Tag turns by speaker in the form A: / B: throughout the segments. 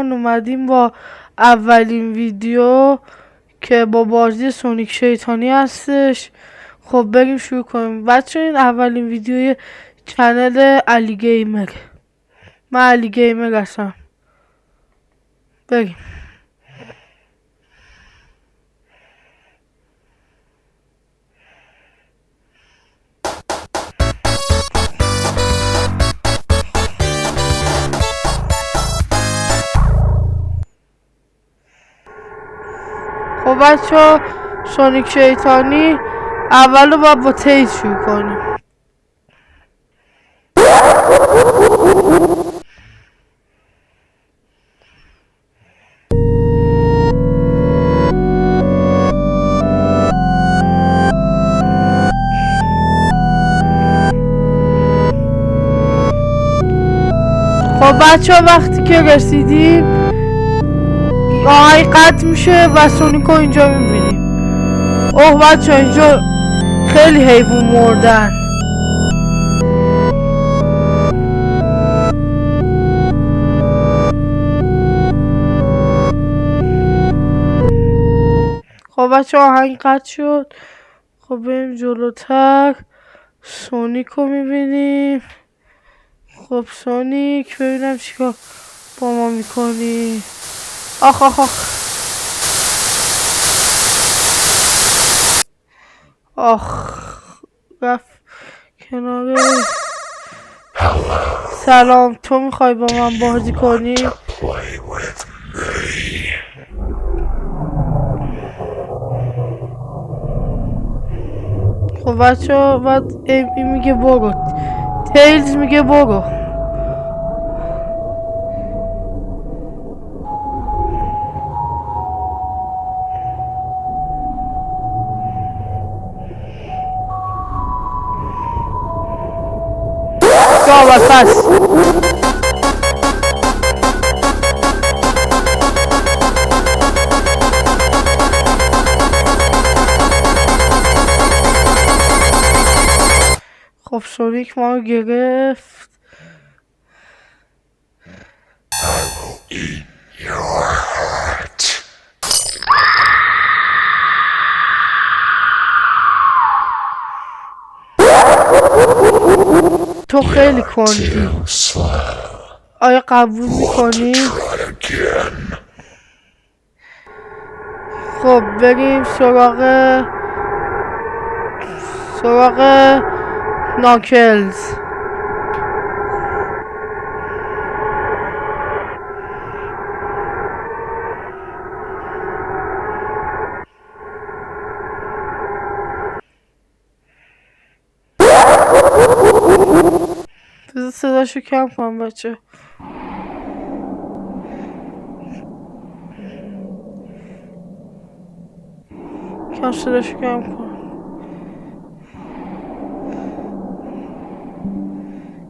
A: دوستان اومدیم با اولین ویدیو که با بازی سونیک شیطانی هستش. خب بریم شروع کنیم بچه. این اولین ویدیوی چنل علی گیمر، من علی گیمر هستم. بریم. خب بچه سونیک شیطانی اولو باید با تیز شروع کنیم. خب بچه وقتی که رسیدیم آهنگ قطع میشه و سونیکو اینجا میبینیم. اوه بچه اینجا خیلی حیوان مردن. خب بچه آهنگ قطع شد. خب بریم جلوتر. سونیکو میبینیم. خب سونیک ببینم چیکار با ما میکنی. آخ آخ آخ آخ رفت کناره. سلام، تو میخوای با من بازی کنی؟ خب بچه بعد این میگه برو، تیلز میگه برو. پس خب سونیک ما رو گرفت. تو خیلی کندی. آیا قبول میکنی؟ خب بریم سراغ ناکلز. بذار صداشو کم کنم بچه. کم صداشو کم کنم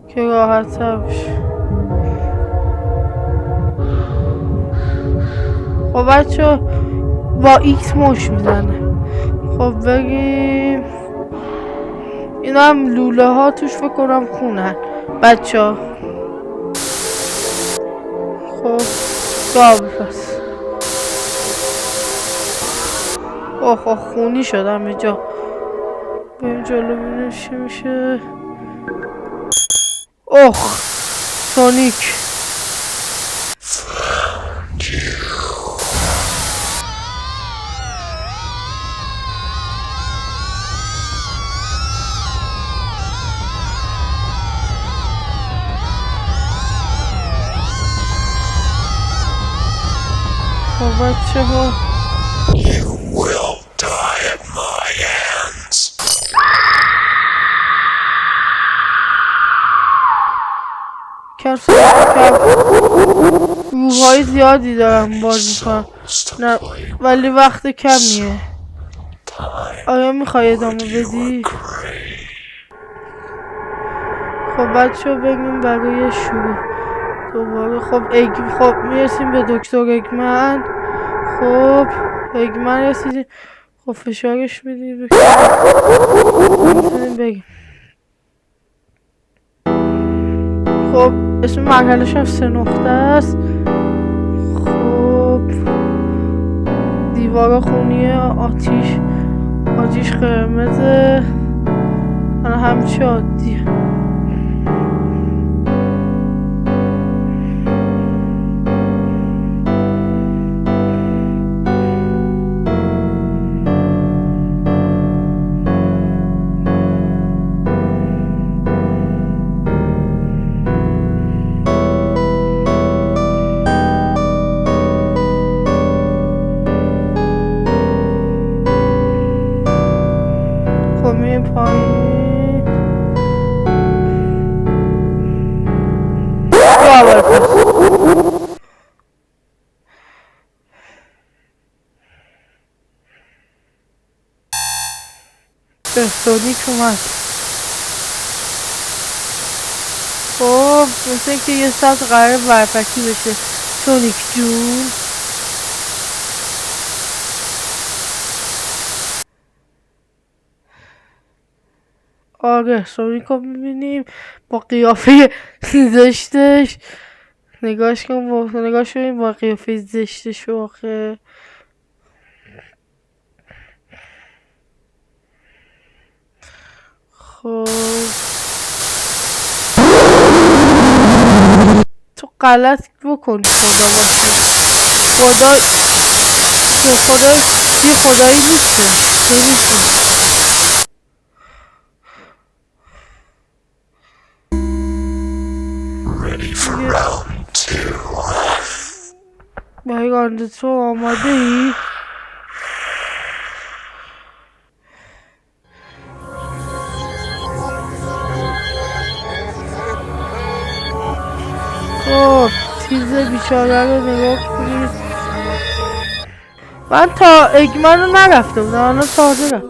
A: که راحت تر بشه. خب بچه با ایکس مش میزنه. خب بگیم این هم لوله ها توش فکر کنم خونن بچه ها. خب گاب پس. اوه خونی شدم اینجا. بریم جلو ببینیم چی میشه. اوه سونیک خب بچه ها روحای زیادی دارم بازی کنم نه ولی وقت کمیه. آیا میخوای ادامه بدی؟ خب بچه بگیم برای شروع دوباره. خب میرسیم به دکتر اگمن. خب اگمن رسیدیم. خب فشارش میدیم میتونیم بگیم. خب اسم مرحلهش هم 3 نقطه است. دوباره خونیه آتیش قرمزه. الان همیشه عادیه. خب میریم پایین. سونیک اومد. خب مثل که یه ساعت قرار برپکی بشه سونیک جون. آره سونیک رو میبینیم با قیافه زشتش. نگاش کنیم با قیافه زشتش آخه. خب تو غلط بکن خدا یه خدایی دوست داری نمیتونی. برای راند تو آماده ای؟ خب تیز بیچاره رو نگاه کنید. من تا اگمن رو نرفته بودم، الان تازه رفت.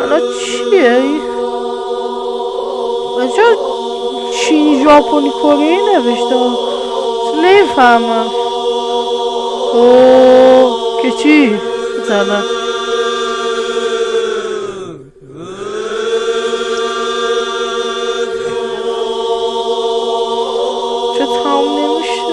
A: الان چیه این؟ بچه چینی ژاپنی کره نوشته نمیفهمم. اوه که چی؟ مثلا چه تمام نمیشه.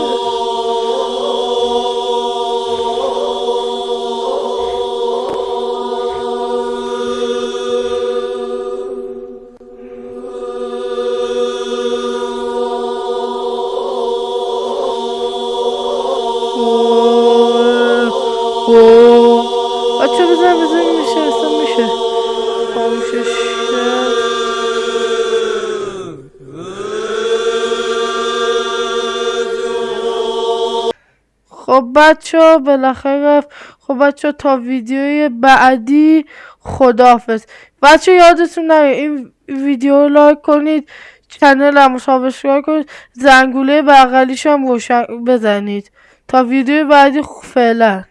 A: بچه بزن میشه خاموشش شد. خب بچه بالاخره رفت. خب بچه تا ویدیوی بعدی خداحافظ. بچه یادتون نره این ویدیو رو لایک کنید، چنل رو سابسکرایب کنید، زنگوله بغلیش هم روشن بزنید. تا ویدیو بعدی فعلا.